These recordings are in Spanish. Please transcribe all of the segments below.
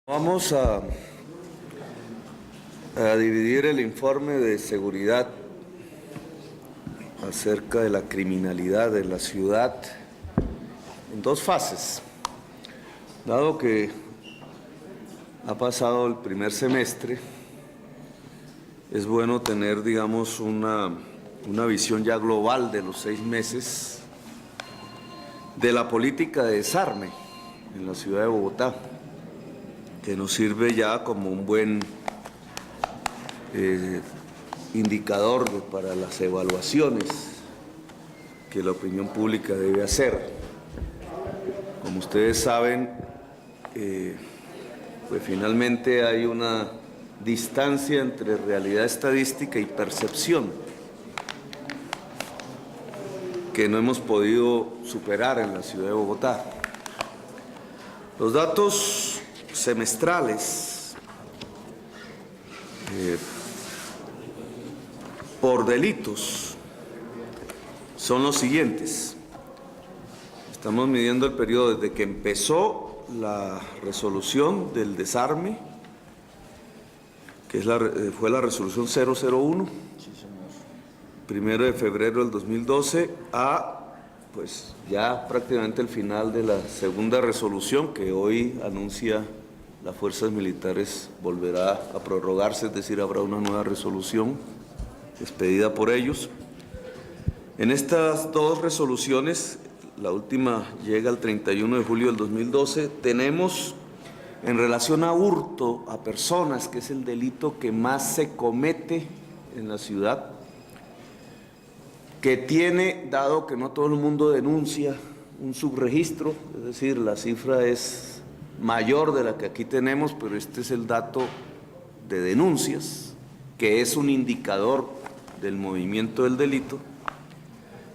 Vamos a dividir el informe de seguridad acerca de la criminalidad en la ciudad en dos fases. Dado que ha pasado el primer semestre, es bueno tener, digamos, una visión ya global de los 6 meses de la política de desarme en la ciudad de Bogotá, que nos sirve ya como un buen indicador para las evaluaciones que la opinión pública debe hacer. Como ustedes saben, pues finalmente hay una distancia entre realidad estadística y percepción que no hemos podido superar en la ciudad de Bogotá. Los datos semestrales por delitos son los siguientes. Estamos midiendo el periodo desde que empezó la resolución del desarme, que fue la resolución 001, 1 de febrero del 2012, a pues ya prácticamente el final de la segunda resolución que hoy anuncia las fuerzas militares volverá a prorrogarse, es decir, habrá una nueva resolución expedida por ellos. En estas dos resoluciones, la última llega al 31 de julio del 2012, tenemos en relación a hurto a personas, que es el delito que más se comete en la ciudad, que tiene, dado que no todo el mundo denuncia, un subregistro, es decir, la cifra es mayor de la que aquí tenemos, pero este es el dato de denuncias, que es un indicador del movimiento del delito.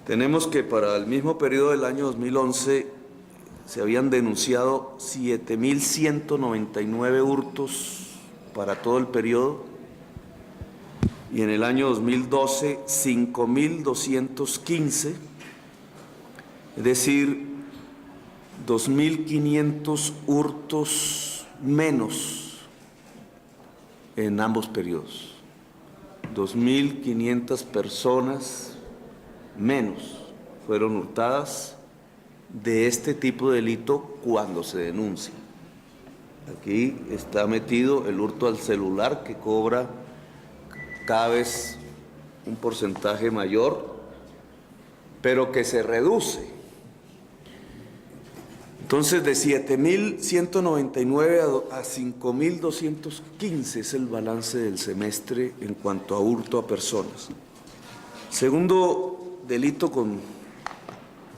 Tenemos que para el mismo periodo del año 2011 se habían denunciado 7.199 hurtos para todo el periodo, y en el año 2012 5.215, es decir, 2.500 hurtos menos en ambos periodos. 2.500 personas menos fueron hurtadas de este tipo de delito cuando se denuncia. Aquí está metido el hurto al celular, que cobra cada vez un porcentaje mayor, pero que se reduce. Entonces, de 7.199 a 5.215 es el balance del semestre en cuanto a hurto a personas. Segundo delito con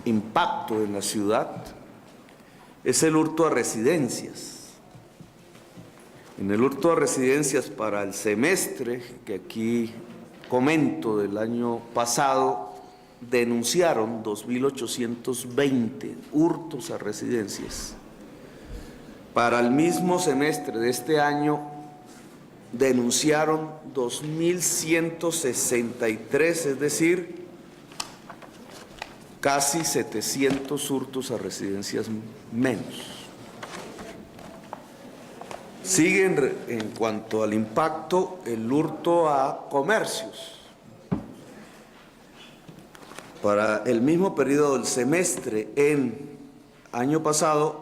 impacto en la ciudad es el hurto a residencias. En el hurto a residencias para el semestre, que aquí comento, del año pasado, denunciaron 2.820 hurtos a residencias. Para el mismo semestre de este año denunciaron 2.163, es decir, casi 700 hurtos a residencias menos. Sigue en cuanto al impacto el hurto a comercios. Para el mismo periodo del semestre en año pasado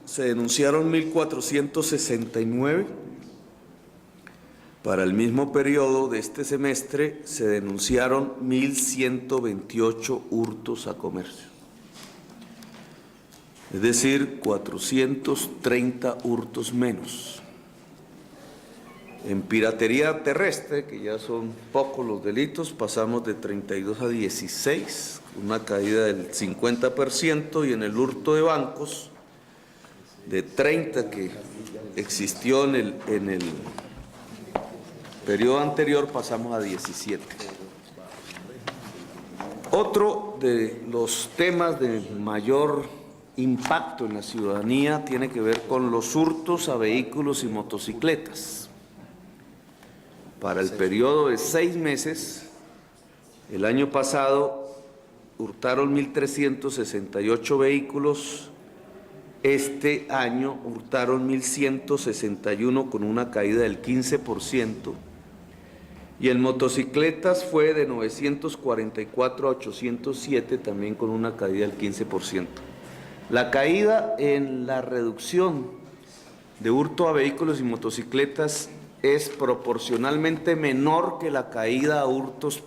se denunciaron 1.469. Para el mismo periodo de este semestre se denunciaron 1.128 hurtos a comercio. Es decir, 430 hurtos menos. En piratería terrestre, que ya son pocos los delitos, pasamos de 32 a 16, una caída del 50%, y en el hurto de bancos, de 30 que existió en el periodo anterior, pasamos a 17. Otro de los temas de mayor impacto en la ciudadanía tiene que ver con los hurtos a vehículos y motocicletas. Para el periodo de 6 meses, el año pasado hurtaron 1.368 vehículos Este año hurtaron 1.161 con una caída del 15%, y en motocicletas fue de 944 a 807, también con una caída del 15%. La caída en la reducción de hurto a vehículos y motocicletas es proporcionalmente menor que la caída a hurtos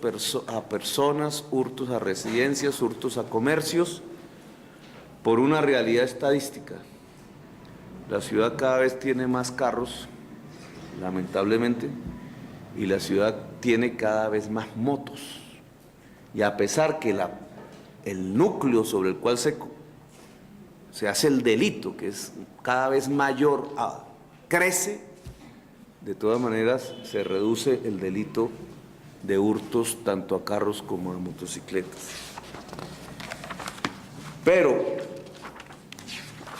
a personas, hurtos a residencias, hurtos a comercios, por una realidad estadística. La ciudad cada vez tiene más carros, lamentablemente, y la ciudad tiene cada vez más motos. Y a pesar que el núcleo sobre el cual se hace el delito, que es cada vez mayor, crece, de todas maneras se reduce el delito de hurtos tanto a carros como a motocicletas. Pero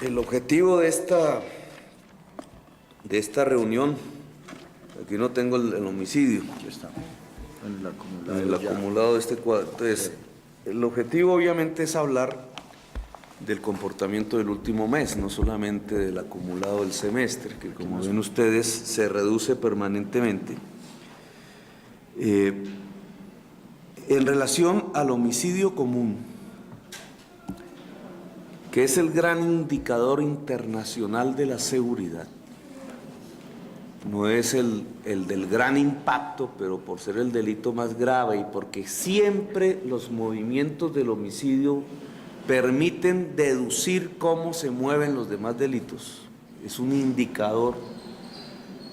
el objetivo de esta reunión, aquí no tengo el homicidio, Aquí está, en el acumulado de este cuadro. Entonces, el objetivo obviamente es hablar del comportamiento del último mes, no solamente del acumulado del semestre, que como ven ustedes se reduce permanentemente. En relación al homicidio común, que es el gran indicador internacional de la seguridad, no es el del gran impacto, pero por ser el delito más grave y porque siempre los movimientos del homicidio permiten deducir cómo se mueven los demás delitos. Es un indicador,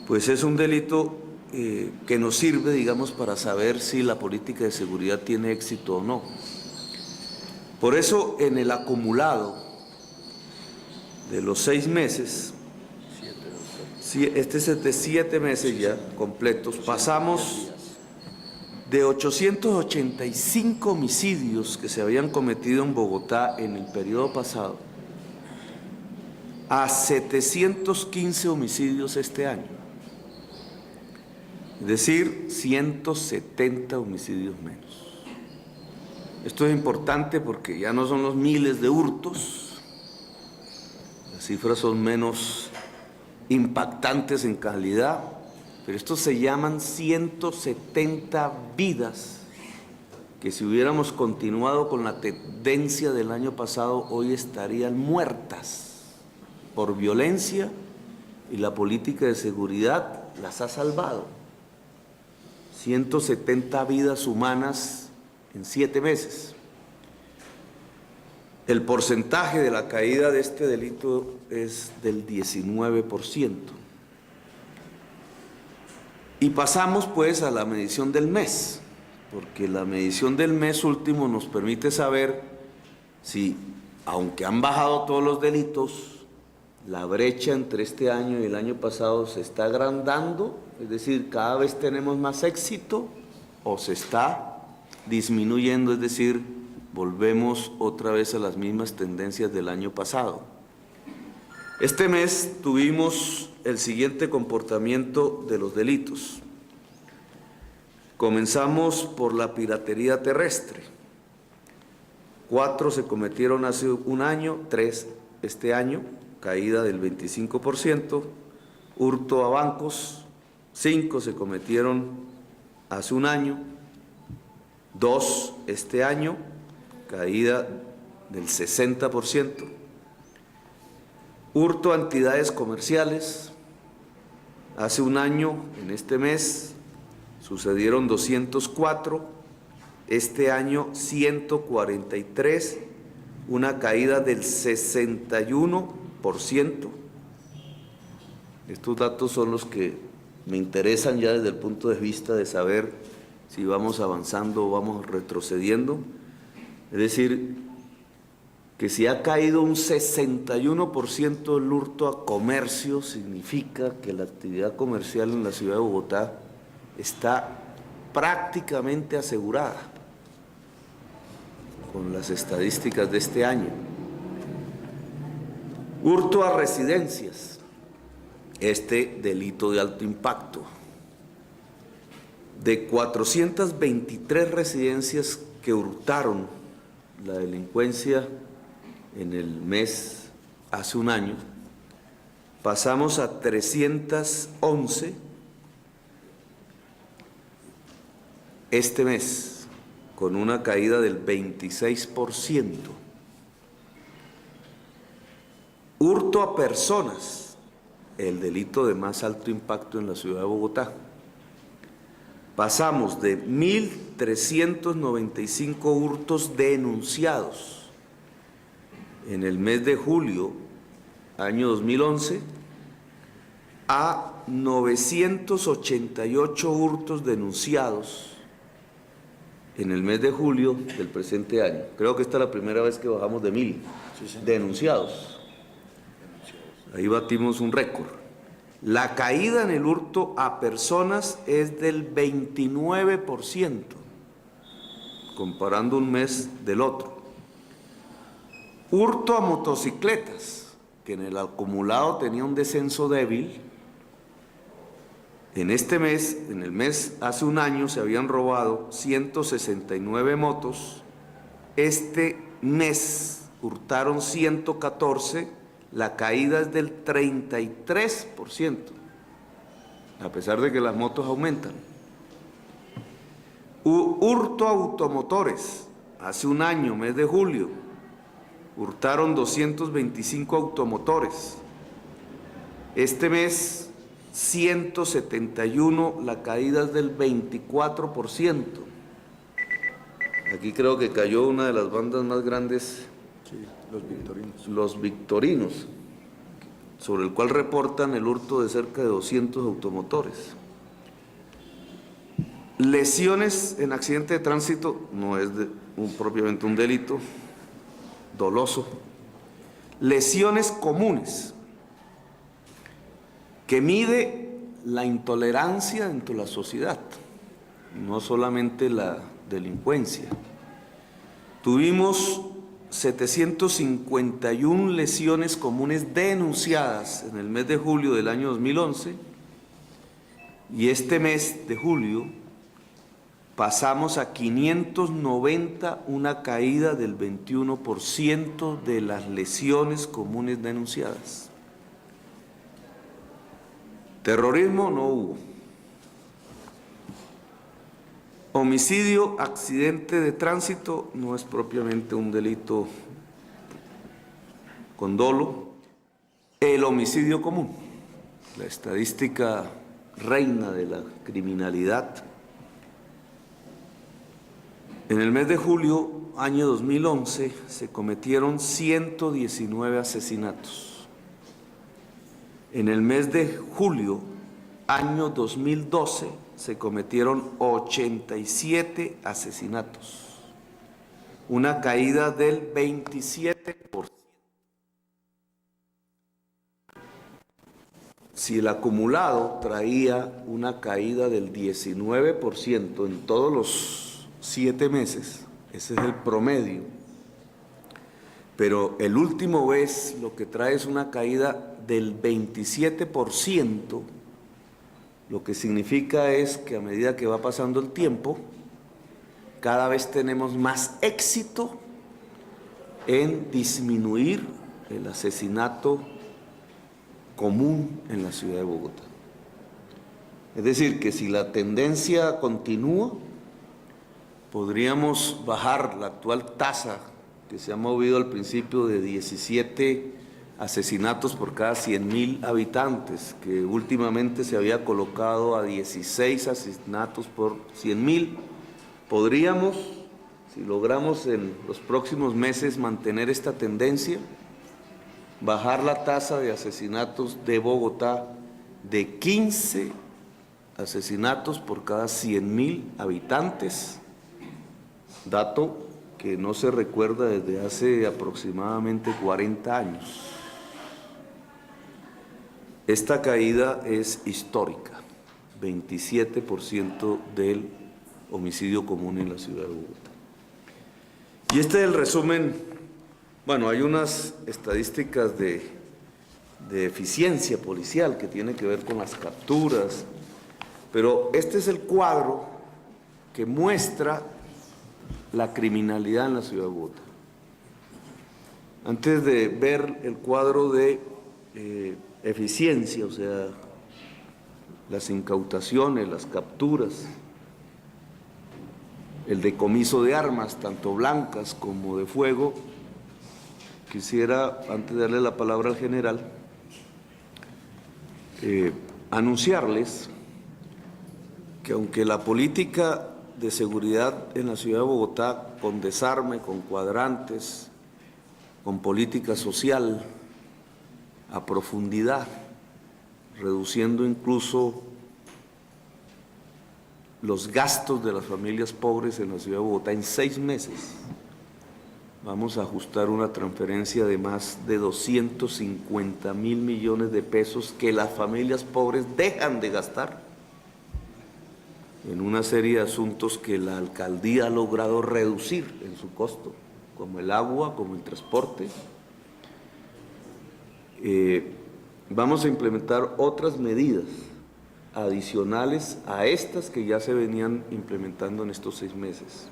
pues es un delito que nos sirve, digamos, para saber si la política de seguridad tiene éxito o no. Por eso, en el acumulado de los 6 meses, este es de 7 meses ya completos, pasamos de 885 homicidios que se habían cometido en Bogotá en el periodo pasado a 715 homicidios este año. Es decir, 170 homicidios menos. Esto es importante porque ya no son los miles de hurtos, las cifras son menos impactantes en calidad, pero estos se llaman 170 vidas que si hubiéramos continuado con la tendencia del año pasado, hoy estarían muertas por violencia, y la política de seguridad las ha salvado. 170 vidas humanas en 7 meses. El porcentaje de la caída de este delito es del 19%. Y pasamos pues a la medición del mes, porque la medición del mes último nos permite saber si, aunque han bajado todos los delitos, la brecha entre este año y el año pasado se está agrandando, es decir, cada vez tenemos más éxito, o se está disminuyendo, es decir, volvemos otra vez a las mismas tendencias del año pasado. Este mes tuvimos el siguiente comportamiento de los delitos. Comenzamos por la piratería terrestre. 4 se cometieron hace un año, 3 este año, caída del 25%. Hurto a bancos, 5 se cometieron hace un año, 2 este año, caída del 60%. Hurto a entidades comerciales, hace un año, en este mes, sucedieron 204, este año 143, una caída del 61%. Estos datos son los que me interesan ya desde el punto de vista de saber si vamos avanzando o vamos retrocediendo. Es decir, que si ha caído un 61% el hurto a comercio, significa que la actividad comercial en la ciudad de Bogotá está prácticamente asegurada con las estadísticas de este año. Hurto a residencias, este delito de alto impacto. De 423 residencias que hurtaron la delincuencia en el mes hace un año, pasamos a 311 este mes, con una caída del 26%. Hurto a personas, el delito de más alto impacto en la ciudad de Bogotá. Pasamos de 1.395 hurtos denunciados en el mes de julio, año 2011, a 988 hurtos denunciados en el mes de julio del presente año. Creo que esta es la primera vez que bajamos de 1.000 denunciados. Ahí batimos un récord. La caída en el hurto a personas es del 29%, comparando un mes del otro. Hurto a motocicletas, que en el acumulado tenía un descenso débil. En este mes, en el mes hace un año, se habían robado 169 motos. Este mes hurtaron 114. La caída es del 33%, a pesar de que las motos aumentan. Hurto a automotores. Hace un año, mes de julio, hurtaron 225 automotores. Este mes, 171, la caída es del 24%. Aquí creo que cayó una de las bandas más grandes. Sí, los victorinos. Los Victorinos, sobre el cual reportan el hurto de cerca de 200 automotores. Lesiones en accidente de tránsito no es propiamente un delito doloso. Lesiones comunes, que mide la intolerancia dentro de la sociedad, no solamente la delincuencia. Tuvimos 751 lesiones comunes denunciadas en el mes de julio del año 2011, y este mes de julio pasamos a 590, una caída del 21% de las lesiones comunes denunciadas. Terrorismo no hubo. Homicidio, accidente de tránsito, no es propiamente un delito con dolo. El homicidio común, la estadística reina de la criminalidad. En el mes de julio, año 2011, se cometieron 119 asesinatos. En el mes de julio, año 2012, se cometieron 87 asesinatos, una caída del 27%. Si el acumulado traía una caída del 19% en todos los 7 meses, ese es el promedio, pero el último mes lo que trae es una caída del 27%, lo que significa es que a medida que va pasando el tiempo, cada vez tenemos más éxito en disminuir el asesinato común en la ciudad de Bogotá. Es decir, que si la tendencia continúa, podríamos bajar la actual tasa que se ha movido al principio de 17 asesinatos por cada 100.000 habitantes, que últimamente se había colocado a 16 asesinatos por 100.000. Podríamos, si logramos en los próximos meses mantener esta tendencia, bajar la tasa de asesinatos de Bogotá de 15 asesinatos por cada 100.000 habitantes, dato que no se recuerda desde hace aproximadamente 40 años. Esta caída es histórica, 27% del homicidio común en la ciudad de Bogotá. Y este es el resumen. Bueno, hay unas estadísticas de eficiencia policial que tiene que ver con las capturas, pero este es el cuadro que muestra la criminalidad en la ciudad de Bogotá. Antes de ver el cuadro de eficiencia, o sea, las incautaciones, las capturas, el decomiso de armas, tanto blancas como de fuego, quisiera, antes de darle la palabra al general, anunciarles que aunque la política de seguridad en la ciudad de Bogotá, con desarme, con cuadrantes, con política social a profundidad, reduciendo incluso los gastos de las familias pobres en la ciudad de Bogotá en 6 meses, vamos a ajustar una transferencia de más de 250.000 millones de pesos que las familias pobres dejan de gastar en una serie de asuntos que la alcaldía ha logrado reducir en su costo, como el agua, como el transporte. Vamos a implementar otras medidas adicionales a estas que ya se venían implementando en estos 6 meses.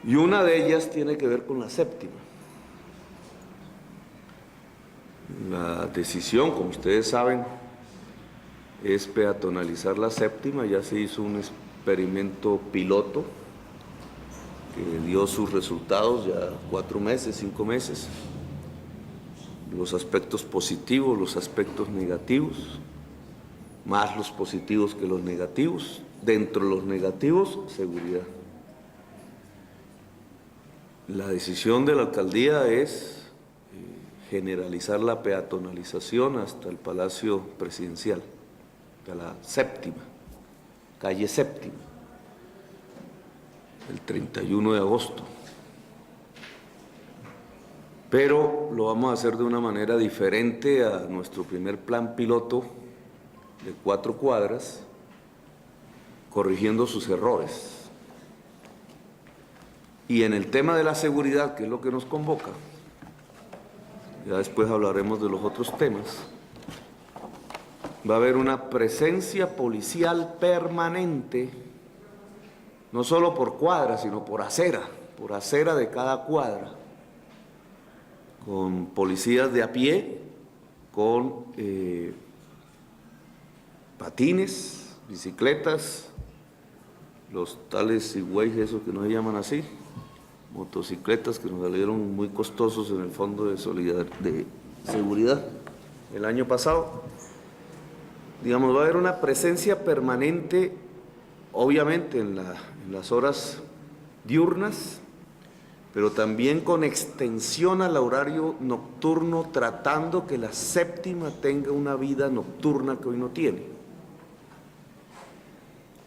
Y una de ellas tiene que ver con la séptima. La decisión, como ustedes saben, es peatonalizar la séptima. Ya se hizo un experimento piloto que dio sus resultados ya 4 meses, 5 meses. Los aspectos positivos, los aspectos negativos, más los positivos que los negativos. Dentro de los negativos, seguridad. La decisión de la alcaldía es generalizar la peatonalización hasta el Palacio Presidencial, hasta la séptima, calle séptima, el 31 de agosto. Pero lo vamos a hacer de una manera diferente a nuestro primer plan piloto de 4 cuadras, corrigiendo sus errores. Y en el tema de la seguridad, que es lo que nos convoca, ya después hablaremos de los otros temas, va a haber una presencia policial permanente, no solo por cuadra, sino por acera de cada cuadra, con policías de a pie, con patines, bicicletas, los tales higüeyes, esos que no se llaman así, motocicletas que nos salieron muy costosos en el Fondo de Seguridad el año pasado. Digamos, va a haber una presencia permanente, obviamente en las horas diurnas, pero también con extensión al horario nocturno, tratando que la séptima tenga una vida nocturna que hoy no tiene.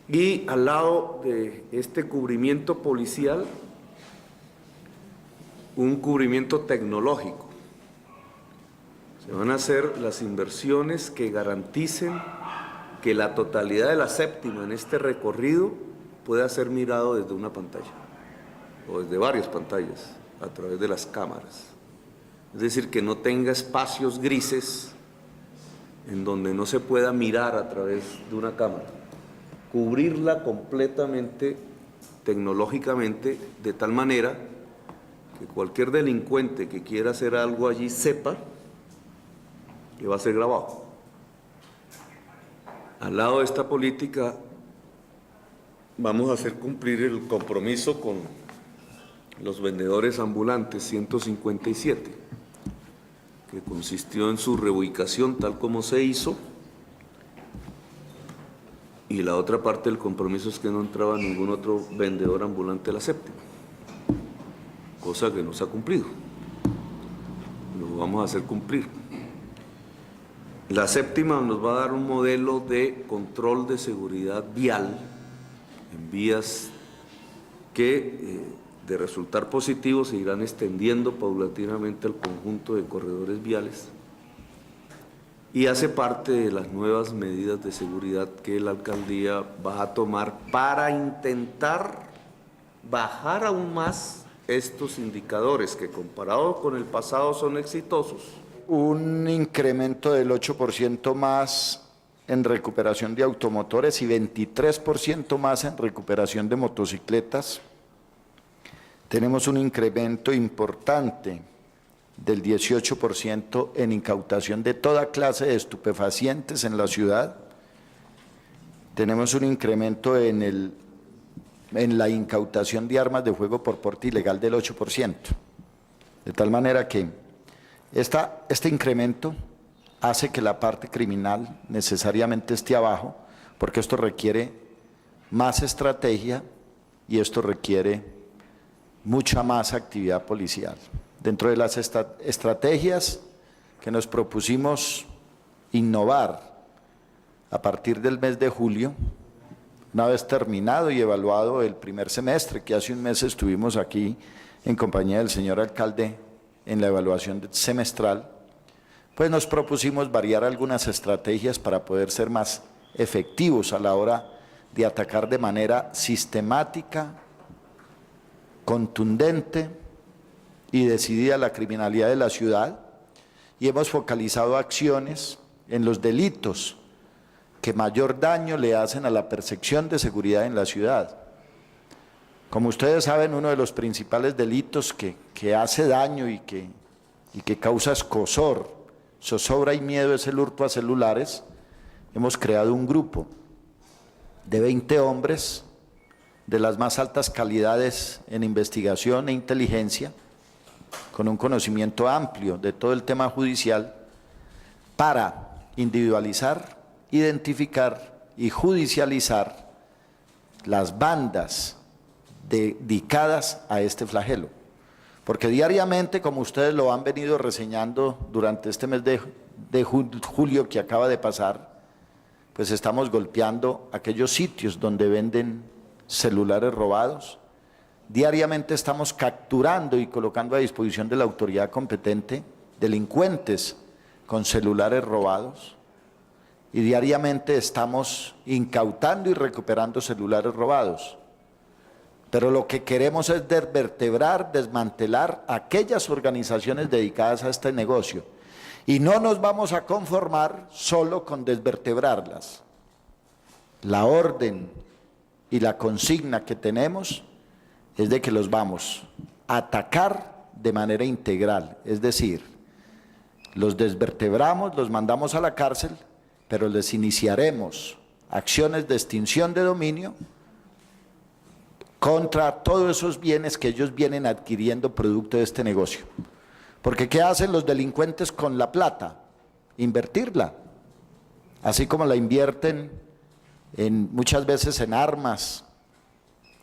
Y al lado de este cubrimiento policial, un cubrimiento tecnológico. Se van a hacer las inversiones que garanticen que la totalidad de la séptima en este recorrido pueda ser mirado desde una pantalla o desde varias pantallas a través de las cámaras. Es decir, que no tenga espacios grises en donde no se pueda mirar a través de una cámara. Cubrirla completamente tecnológicamente de tal manera que cualquier delincuente que quiera hacer algo allí sepa que va a ser grabado. Al lado de esta política vamos a hacer cumplir el compromiso con los vendedores ambulantes 157, que consistió en su reubicación tal como se hizo, y la otra parte del compromiso es que no entraba ningún otro vendedor ambulante a la séptima, cosa que no se ha cumplido. Lo vamos a hacer cumplir. La séptima nos va a dar un modelo de control de seguridad vial en vías que, de resultar positivos, se irán extendiendo paulatinamente al conjunto de corredores viales, y hace parte de las nuevas medidas de seguridad que la alcaldía va a tomar para intentar bajar aún más estos indicadores que, comparados con el pasado, son exitosos. Un incremento del 8% más en recuperación de automotores y 23% más en recuperación de motocicletas. Tenemos un incremento importante del 18% en incautación de toda clase de estupefacientes en la ciudad. Tenemos un incremento en la incautación de armas de fuego por porte ilegal del 8%. De tal manera que este incremento hace que la parte criminal necesariamente esté abajo, porque esto requiere más estrategia y esto requiere mucha más actividad policial. Dentro de las estrategias que nos propusimos innovar a partir del mes de julio, una vez terminado y evaluado el primer semestre, que hace un mes estuvimos aquí en compañía del señor alcalde en la evaluación semestral, pues nos propusimos variar algunas estrategias para poder ser más efectivos a la hora de atacar de manera sistemática, contundente y decidida la criminalidad de la ciudad, y hemos focalizado acciones en los delitos que mayor daño le hacen a la percepción de seguridad en la ciudad. Como ustedes saben, uno de los principales delitos que hace daño y que causa escozor, zozobra y miedo es el hurto a celulares. Hemos creado un grupo de 20 hombres de las más altas calidades en investigación e inteligencia, con un conocimiento amplio de todo el tema judicial, para individualizar, identificar y judicializar las bandas dedicadas a este flagelo. Porque diariamente, como ustedes lo han venido reseñando durante este mes de julio que acaba de pasar, pues estamos golpeando aquellos sitios donde venden celulares robados. Diariamente estamos capturando y colocando a disposición de la autoridad competente delincuentes con celulares robados. Y diariamente estamos incautando y recuperando celulares robados. Pero lo que queremos es desvertebrar, desmantelar aquellas organizaciones dedicadas a este negocio. Y no nos vamos a conformar solo con desvertebrarlas. La orden y la consigna que tenemos es de que los vamos a atacar de manera integral. Es decir, los desvertebramos, los mandamos a la cárcel, pero les iniciaremos acciones de extinción de dominio contra todos esos bienes que ellos vienen adquiriendo producto de este negocio. Porque ¿qué hacen los delincuentes con la plata? Invertirla. Así como la invierten muchas veces en armas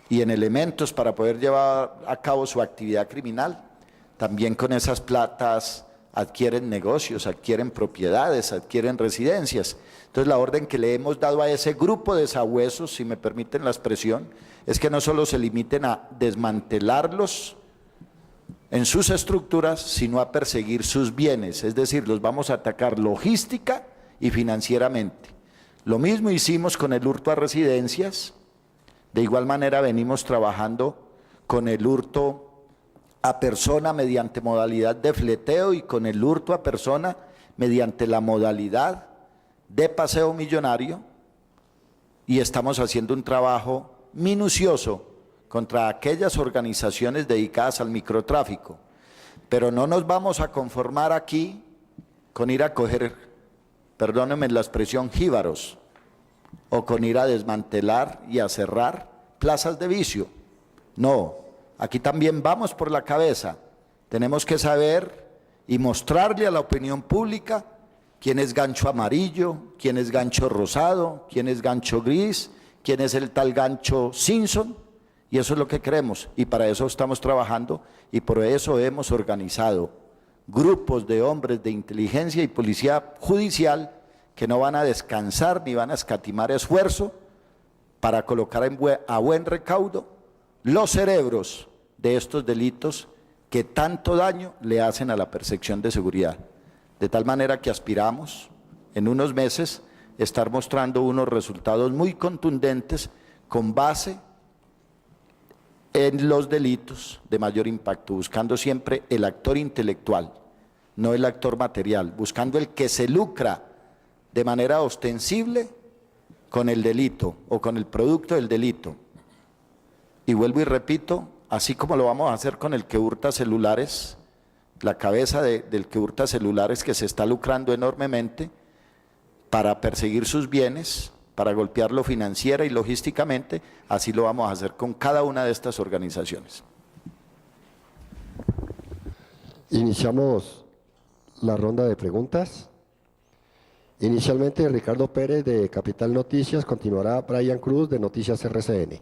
y en elementos para poder llevar a cabo su actividad criminal, también con esas platas adquieren negocios, adquieren propiedades, adquieren residencias. Entonces la orden que le hemos dado a ese grupo de sabuesos, si me permiten la expresión, es que no solo se limiten a desmantelarlos en sus estructuras, sino a perseguir sus bienes, es decir, los vamos a atacar logística y financieramente. Lo mismo hicimos con el hurto a residencias, de igual manera venimos trabajando con el hurto a persona mediante modalidad de fleteo y con el hurto a persona mediante la modalidad de paseo millonario, y estamos haciendo un trabajo minucioso contra aquellas organizaciones dedicadas al microtráfico. Pero no nos vamos a conformar aquí con ir a coger, perdónenme la expresión, jíbaros, o con ir a desmantelar y a cerrar plazas de vicio. No, aquí también vamos por la cabeza. Tenemos que saber y mostrarle a la opinión pública quién es gancho amarillo, quién es gancho rosado, quién es gancho gris, quién es el tal gancho Simpson. Y eso es lo que queremos, y para eso estamos trabajando, y por eso hemos organizado grupos de hombres de inteligencia y policía judicial que no van a descansar ni van a escatimar esfuerzo para colocar a buen recaudo los cerebros de estos delitos que tanto daño le hacen a la percepción de seguridad. De tal manera que aspiramos en unos meses estar mostrando unos resultados muy contundentes con base en los delitos de mayor impacto, buscando siempre el actor intelectual, no el actor material, buscando el que se lucra de manera ostensible con el delito o con el producto del delito. Y vuelvo y repito, así como lo vamos a hacer con el que hurta celulares, la cabeza del que hurta celulares que se está lucrando enormemente para perseguir sus bienes, para golpearlo financiera y logísticamente, así lo vamos a hacer con cada una de estas organizaciones. Iniciamos la ronda de preguntas. Inicialmente Ricardo Pérez de Capital Noticias, continuará Brian Cruz de Noticias RCN.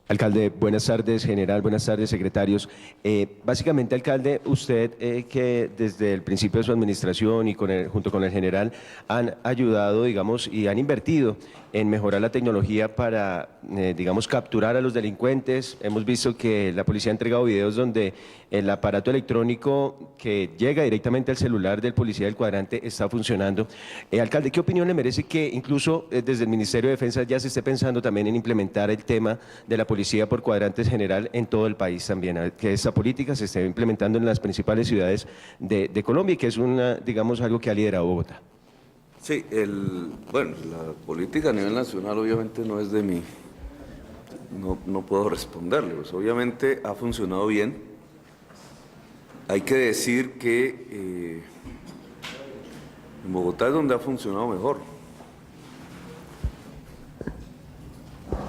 Alcalde, buenas tardes, general, buenas tardes, secretarios. Básicamente, alcalde, usted que desde el principio de su administración y junto con el general han ayudado, digamos, y han invertido en mejorar la tecnología para, digamos, capturar a los delincuentes. Hemos visto que la policía ha entregado videos donde el aparato electrónico que llega directamente al celular del policía del cuadrante está funcionando. Alcalde, ¿qué opinión le merece que incluso desde el Ministerio de Defensa ya se esté pensando también en implementar el tema de la policía por cuadrantes general en todo el país también? Que esta política se esté implementando en las principales ciudades de Colombia y que es digamos, algo que ha liderado Bogotá. Sí, bueno, la política a nivel nacional obviamente no es de mí, no puedo responderle, pues obviamente ha funcionado bien. Hay que decir que en Bogotá es donde ha funcionado mejor,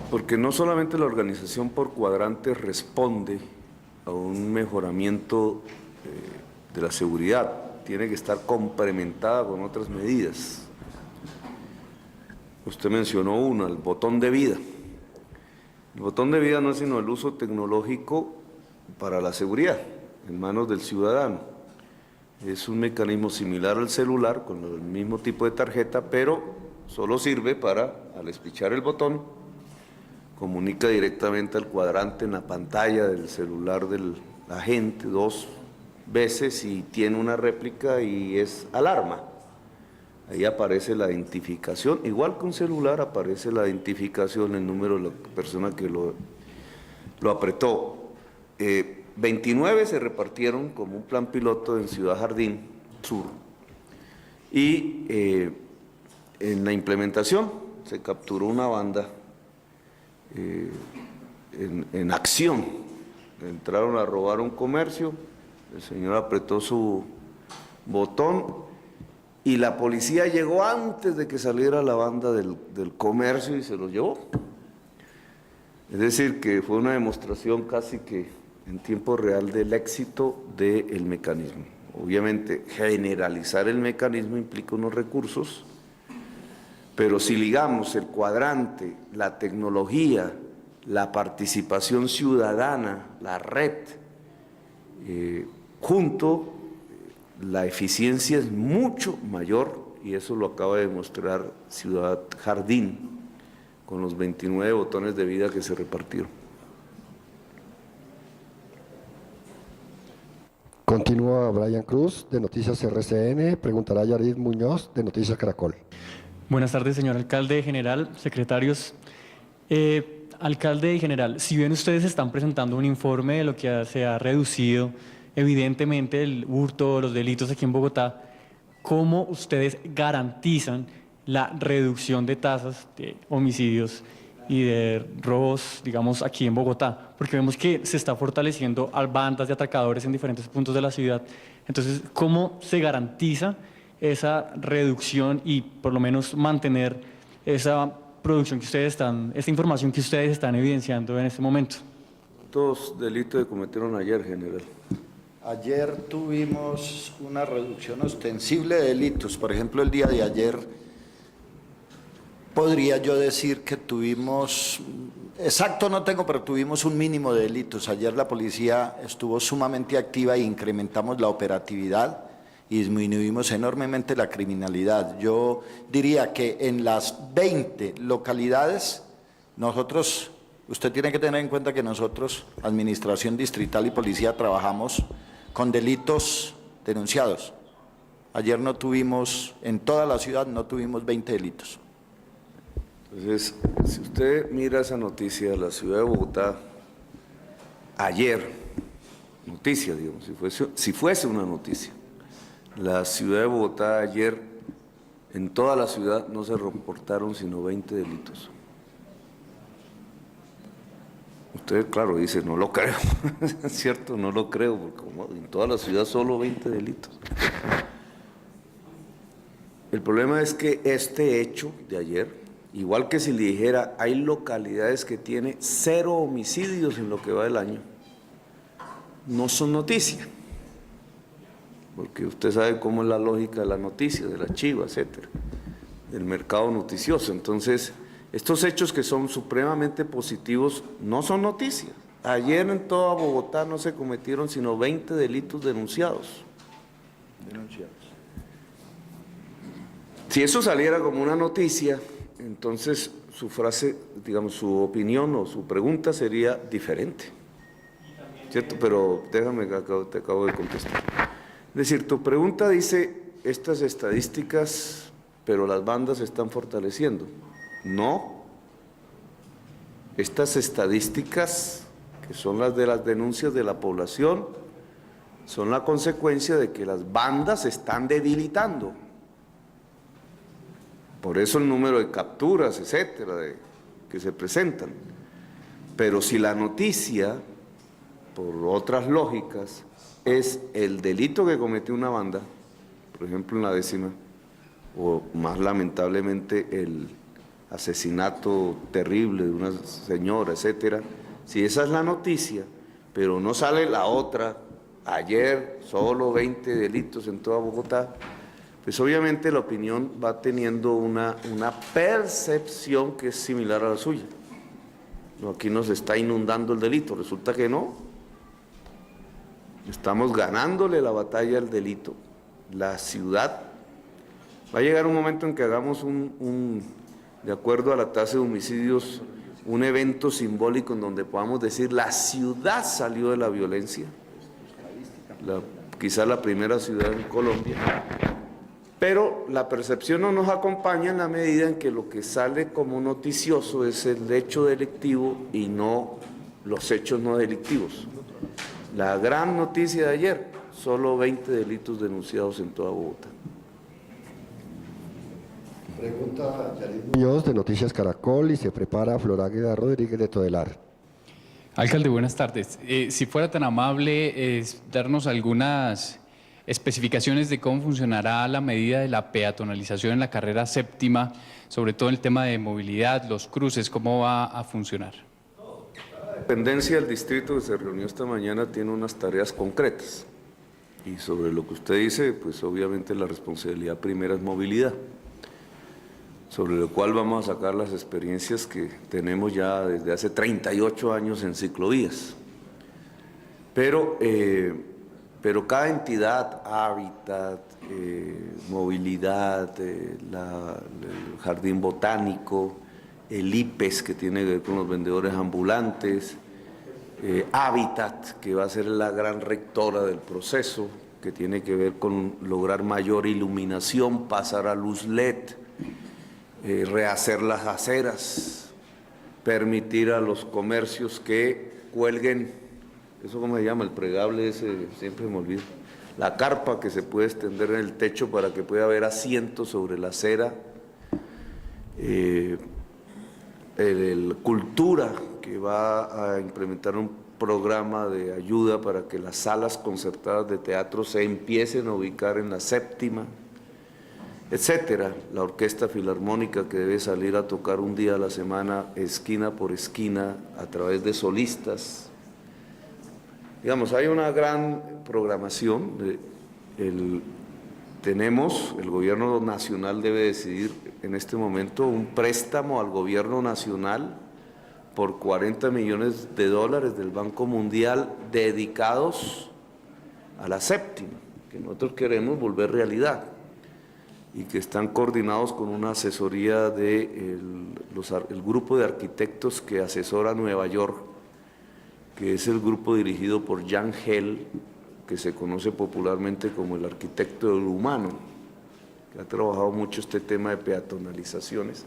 porque no solamente la organización por cuadrantes responde a un mejoramiento de la seguridad, tiene que estar complementada con otras medidas. Usted mencionó una, el botón de vida. El botón de vida no es sino el uso tecnológico para la seguridad en manos del ciudadano. Es un mecanismo similar al celular, con el mismo tipo de tarjeta, pero solo sirve para, al espichar el botón, comunica directamente al cuadrante en la pantalla del celular del agente 2 veces y tiene una réplica y es alarma. Ahí aparece la identificación, igual que un celular aparece la identificación, el número de la persona que lo apretó. 29 se repartieron como un plan piloto en Ciudad Jardín Sur y en la implementación se capturó una banda en acción. Entraron a robar un comercio, el señor apretó su botón y la policía llegó antes de que saliera la banda del comercio y se los llevó. Es decir, que fue una demostración casi que en tiempo real del éxito del mecanismo. Obviamente, generalizar el mecanismo implica unos recursos, pero si ligamos el cuadrante, la tecnología, la participación ciudadana, la red, junto, la eficiencia es mucho mayor y eso lo acaba de demostrar Ciudad Jardín con los 29 botones de vida que se repartieron. Continúa Brian Cruz de Noticias RCN, preguntará Yarid Muñoz de Noticias Caracol. Buenas tardes, señor alcalde, general, secretarios. Alcalde y general, si bien ustedes están presentando un informe de lo que se ha reducido evidentemente el hurto, los delitos aquí en Bogotá, ¿cómo ustedes garantizan la reducción de tasas de homicidios y de robos, digamos, aquí en Bogotá? Porque vemos que se está fortaleciendo a bandas de atracadores en diferentes puntos de la ciudad. Entonces, ¿cómo se garantiza esa reducción y por lo menos mantener esa producción que ustedes esta información que ustedes están evidenciando en este momento? ¿Cuántos delitos se cometieron ayer, general? Ayer tuvimos una reducción ostensible de delitos. Por ejemplo, el día de ayer podría yo decir que tuvimos, exacto no tengo, pero tuvimos un mínimo de delitos. Ayer la policía estuvo sumamente activa e incrementamos la operatividad y disminuimos enormemente la criminalidad. Yo diría que en las 20 localidades nosotros, usted tiene que tener en cuenta que nosotros, Administración Distrital y Policía, trabajamos con delitos denunciados. Ayer no tuvimos, en toda la ciudad no tuvimos 20 delitos. Entonces, si usted mira esa noticia, la ciudad de Bogotá, ayer, noticia, digamos, si fuese una noticia, la ciudad de Bogotá ayer, en toda la ciudad no se reportaron sino 20 delitos. Usted, claro, dice, no lo creo. Es cierto, no lo creo, porque como en toda la ciudad solo 20 delitos. El problema es que este hecho de ayer, igual que si le dijera, hay localidades que tienen 0 homicidios en lo que va del año, no son noticia. Porque usted sabe cómo es la lógica de la noticia, de la chiva, etcétera, del mercado noticioso. Entonces, estos hechos que son supremamente positivos no son noticias. Ayer en toda Bogotá no se cometieron sino 20 delitos denunciados. Si eso saliera como una noticia, entonces su frase, digamos, su opinión o su pregunta sería diferente. ¿Cierto? Pero déjame que te acabo de contestar. Es decir, tu pregunta dice, estas estadísticas, pero las bandas se están fortaleciendo. No. Estas estadísticas, que son las de las denuncias de la población, son la consecuencia de que las bandas se están debilitando. Por eso el número de capturas, etcétera, que se presentan. Pero si la noticia, por otras lógicas, es el delito que cometió una banda, por ejemplo en la 10ª, o más lamentablemente el asesinato terrible de una señora, etcétera, si esa es la noticia, pero no sale la otra, ayer solo 20 delitos en toda Bogotá, pues obviamente la opinión va teniendo una percepción que es similar a la suya. No, aquí nos está inundando el delito, resulta que no. Estamos ganándole la batalla al delito. La ciudad, va a llegar un momento en que hagamos de acuerdo a la tasa de homicidios, un evento simbólico en donde podamos decir la ciudad salió de la violencia, quizá la primera ciudad en Colombia. Pero la percepción no nos acompaña en la medida en que lo que sale como noticioso es el hecho delictivo y no los hechos no delictivos. La gran noticia de ayer, solo 20 delitos denunciados en toda Bogotá. Pregunta Yarid Muñoz de Noticias Caracol y se prepara Flor Águeda Rodríguez de Todelar. Alcalde, buenas tardes. Si fuera tan amable, darnos algunas especificaciones de cómo funcionará la medida de la peatonalización en la carrera 7ª, sobre todo el tema de movilidad, los cruces, cómo va a funcionar. La dependencia del distrito que se reunió esta mañana tiene unas tareas concretas y sobre lo que usted dice, pues obviamente la responsabilidad primera es movilidad, sobre lo cual vamos a sacar las experiencias que tenemos ya desde hace 38 años en ciclovías. Pero cada entidad, hábitat, movilidad, el jardín botánico, el IPES que tiene que ver con los vendedores ambulantes, hábitat que va a ser la gran rectora del proceso, que tiene que ver con lograr mayor iluminación, pasar a luz LED, rehacer las aceras, permitir a los comercios que cuelguen, ¿eso cómo se llama? El plegable ese, siempre me olvido. La carpa que se puede extender en el techo para que pueda haber asientos sobre la acera. Cultura, que va a implementar un programa de ayuda para que las salas concertadas de teatro se empiecen a ubicar en la 7ª, etcétera. La Orquesta Filarmónica que debe salir a tocar un día a la semana, esquina por esquina, a través de solistas. Digamos, hay una gran programación. El gobierno nacional debe decidir en este momento un préstamo al gobierno nacional por $40 millones del Banco Mundial dedicados a la 7ª, que nosotros queremos volver realidad y que están coordinados con una asesoría del grupo de arquitectos que asesora Nueva York, que es el grupo dirigido por Jan Hell, que se conoce popularmente como el arquitecto del humano, que ha trabajado mucho este tema de peatonalizaciones.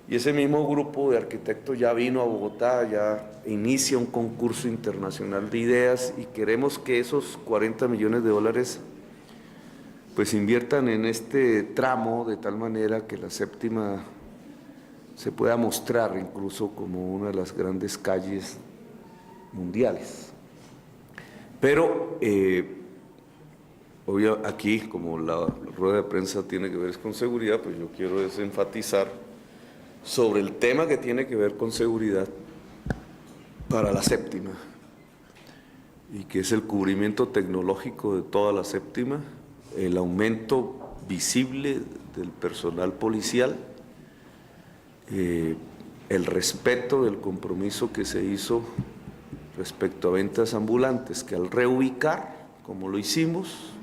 Y ese mismo grupo de arquitectos ya vino a Bogotá, ya inicia un concurso internacional de ideas y queremos que esos $40 millones pues inviertan en este tramo de tal manera que la 7ª se pueda mostrar incluso como una de las grandes calles mundiales. Pero obvio, aquí, como la rueda de prensa tiene que ver con seguridad, pues yo quiero enfatizar sobre el tema que tiene que ver con seguridad para la séptima, y que es el cubrimiento tecnológico de toda la séptima, el aumento visible del personal policial, el respeto del compromiso que se hizo respecto a ventas ambulantes, que al reubicar, como lo hicimos,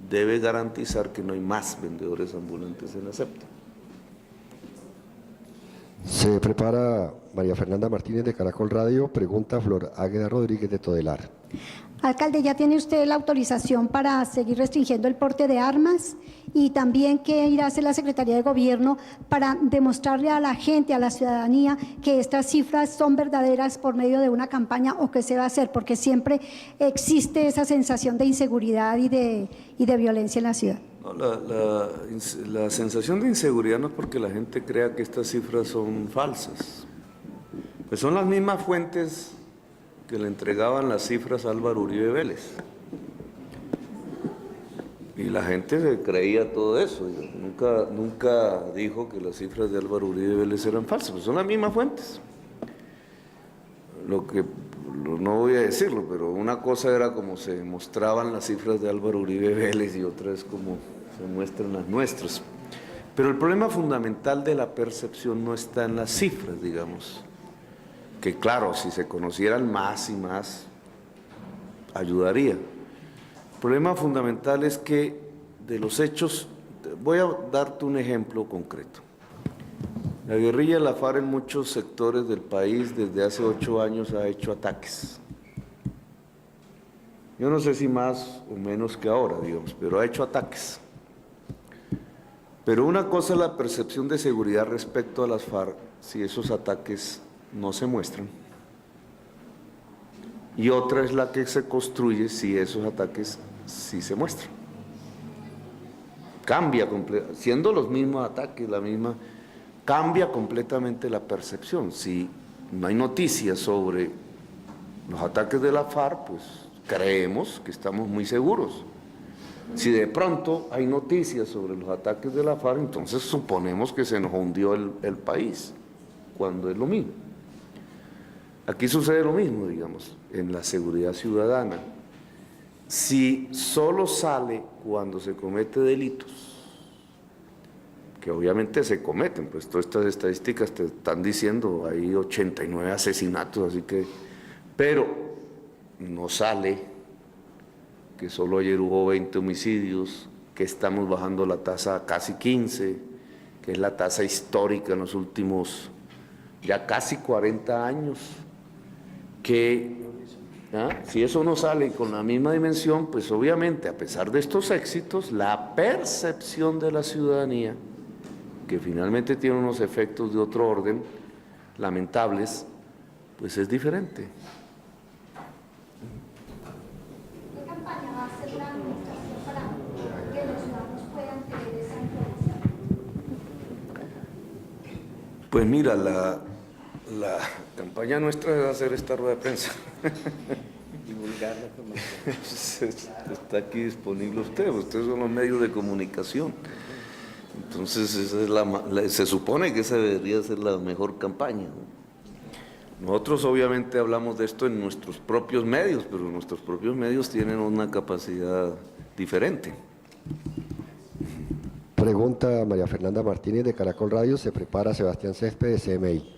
debe garantizar que no hay más vendedores ambulantes en la séptima. Se prepara María Fernanda Martínez de Caracol Radio, pregunta Flor Águeda Rodríguez de Todelar. Alcalde, ¿ya tiene usted la autorización para seguir restringiendo el porte de armas? Y también, ¿qué irá a hacer la Secretaría de Gobierno para demostrarle a la gente, a la ciudadanía, que estas cifras son verdaderas por medio de una campaña, o qué se va a hacer? Porque siempre existe esa sensación de inseguridad y de violencia en la ciudad. No, la sensación de inseguridad no es porque la gente crea que estas cifras son falsas. Pues son las mismas fuentes que le entregaban las cifras a Álvaro Uribe Vélez. Y la gente se creía todo eso. Nunca dijo que las cifras de Álvaro Uribe Vélez eran falsas, pues son las mismas fuentes. No voy a decirlo, pero una cosa era como se mostraban las cifras de Álvaro Uribe Vélez y otra es como se muestran las nuestras. Pero el problema fundamental de la percepción no está en las cifras, digamos. Que claro, si se conocieran más y más, ayudaría. El problema fundamental es que de los hechos, voy a darte un ejemplo concreto. La guerrilla de la FARC en muchos sectores del país desde hace 8 años ha hecho ataques. Yo no sé si más o menos que ahora, digamos, pero ha hecho ataques. Pero una cosa es la percepción de seguridad respecto a las FARC, si esos ataques no se muestran. Y otra es la que se construye si esos ataques sí se muestran. Cambia, siendo los mismos ataques, cambia completamente la percepción. Si no hay noticias sobre los ataques de la FARC, pues creemos que estamos muy seguros. Si de pronto hay noticias sobre los ataques de la FARC, entonces suponemos que se nos hundió el país, cuando es lo mismo. Aquí sucede lo mismo, digamos, en la seguridad ciudadana. Si solo sale cuando se comete delitos, que obviamente se cometen, pues todas estas estadísticas te están diciendo, hay 89 asesinatos, así que, pero no sale que solo ayer hubo 20 homicidios, que estamos bajando la tasa a casi 15, que es la tasa histórica en los últimos ya casi 40 años, que si eso no sale con la misma dimensión, pues obviamente a pesar de estos éxitos, la percepción de la ciudadanía, que finalmente tiene unos efectos de otro orden, lamentables, pues es diferente. ¿Qué campaña va a hacer la administración para que los ciudadanos puedan tener esa información? Pues mira, la campaña nuestra es hacer esta rueda de prensa. Divulgarla. Está aquí disponible ustedes son los medios de comunicación. Entonces esa es se supone que esa debería ser la mejor campaña, ¿no? Nosotros obviamente hablamos de esto en nuestros propios medios, pero nuestros propios medios tienen una capacidad diferente. Pregunta María Fernanda Martínez de Caracol Radio, se prepara Sebastián Céspedes de CMI.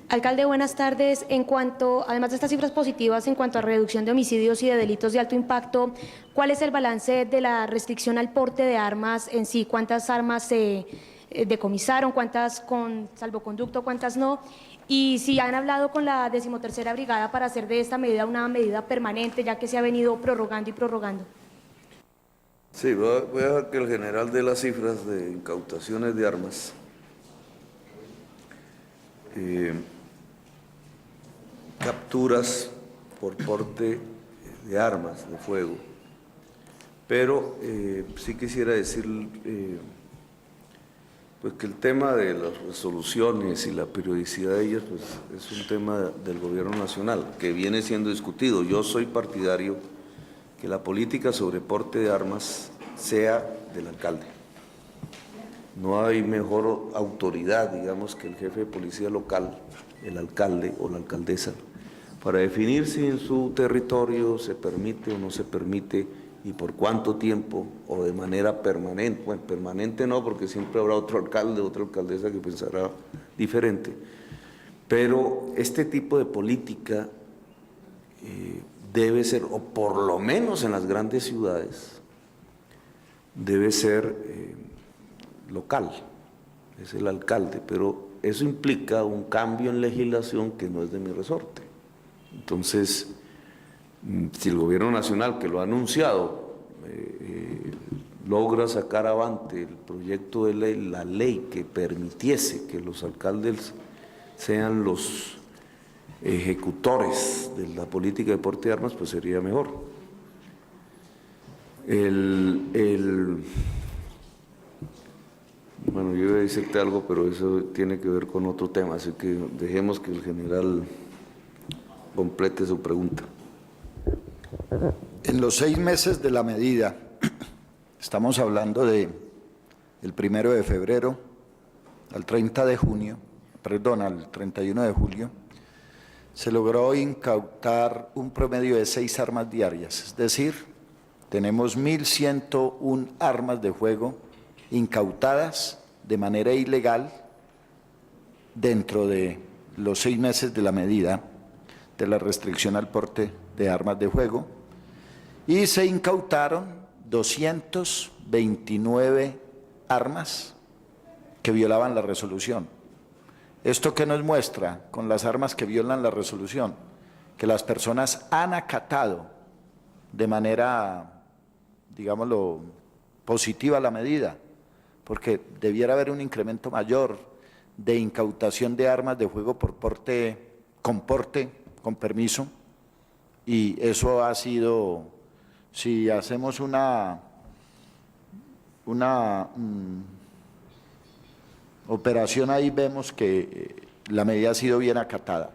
Alcalde, buenas tardes. Además de estas cifras positivas en cuanto a reducción de homicidios y de delitos de alto impacto, ¿cuál es el balance de la restricción al porte de armas en sí? ¿Cuántas armas se decomisaron? ¿Cuántas con salvoconducto? ¿Cuántas no? Y si han hablado con la 13ª Brigada para hacer de esta medida una medida permanente, ya que se ha venido prorrogando y prorrogando. Sí, voy a dejar que el general dé las cifras de incautaciones de armas. Capturas por porte de armas de fuego. Pero sí quisiera decir Pues que el tema de las resoluciones y la periodicidad de ellas pues, es un tema del gobierno nacional que viene siendo discutido. Yo soy partidario que la política sobre porte de armas sea del alcalde. No hay mejor autoridad, digamos, que el jefe de policía local, el alcalde o la alcaldesa, para definir si en su territorio se permite o no se permite y por cuánto tiempo o de manera permanente. Bueno, permanente no, porque siempre habrá otro alcalde, otra alcaldesa que pensará diferente. Pero este tipo de política debe ser, o por lo menos en las grandes ciudades, debe ser local, es el alcalde, pero eso implica un cambio en legislación que no es de mi resorte. Entonces, si el gobierno nacional, que lo ha anunciado, logra sacar avante el proyecto de ley, la ley que permitiese que los alcaldes sean los ejecutores de la política de porte de armas, pues sería mejor. Bueno, yo iba a decirte algo, pero eso tiene que ver con otro tema, así que dejemos que el general complete su pregunta. En los 6 meses de la medida, estamos hablando de el 1 de febrero al 30 de junio, perdón, al 31 de julio, se logró incautar un promedio de 6 armas diarias, es decir, tenemos 1.101 armas de fuego incautadas de manera ilegal dentro de los 6 meses de la medida de la restricción al porte de armas de fuego, y se incautaron 229 armas que violaban la resolución. ¿Esto qué nos muestra con las armas que violan la resolución? Que las personas han acatado de manera, digámoslo, positiva la medida, porque debiera haber un incremento mayor de incautación de armas de fuego por porte, con permiso, y eso ha sido, si hacemos una operación ahí, vemos que la medida ha sido bien acatada.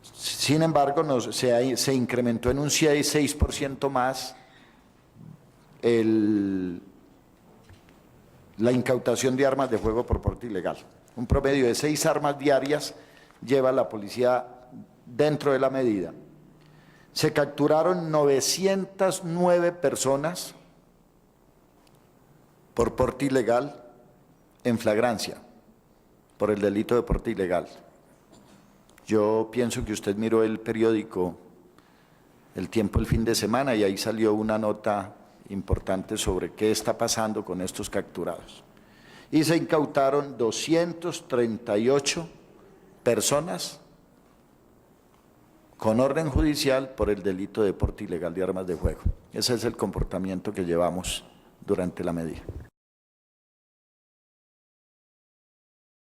Sin embargo, se incrementó en un 6% más la incautación de armas de fuego por porte ilegal. Un promedio de 6 armas diarias lleva la policía dentro de la medida. Se capturaron 909 personas por porte ilegal en flagrancia, por el delito de porte ilegal. Yo pienso que usted miró el periódico El Tiempo el fin de semana y ahí salió una nota importante sobre qué está pasando con estos capturados. Y se incautaron 238 personas con orden judicial por el delito de porte ilegal de armas de fuego. Ese es el comportamiento que llevamos durante la medida.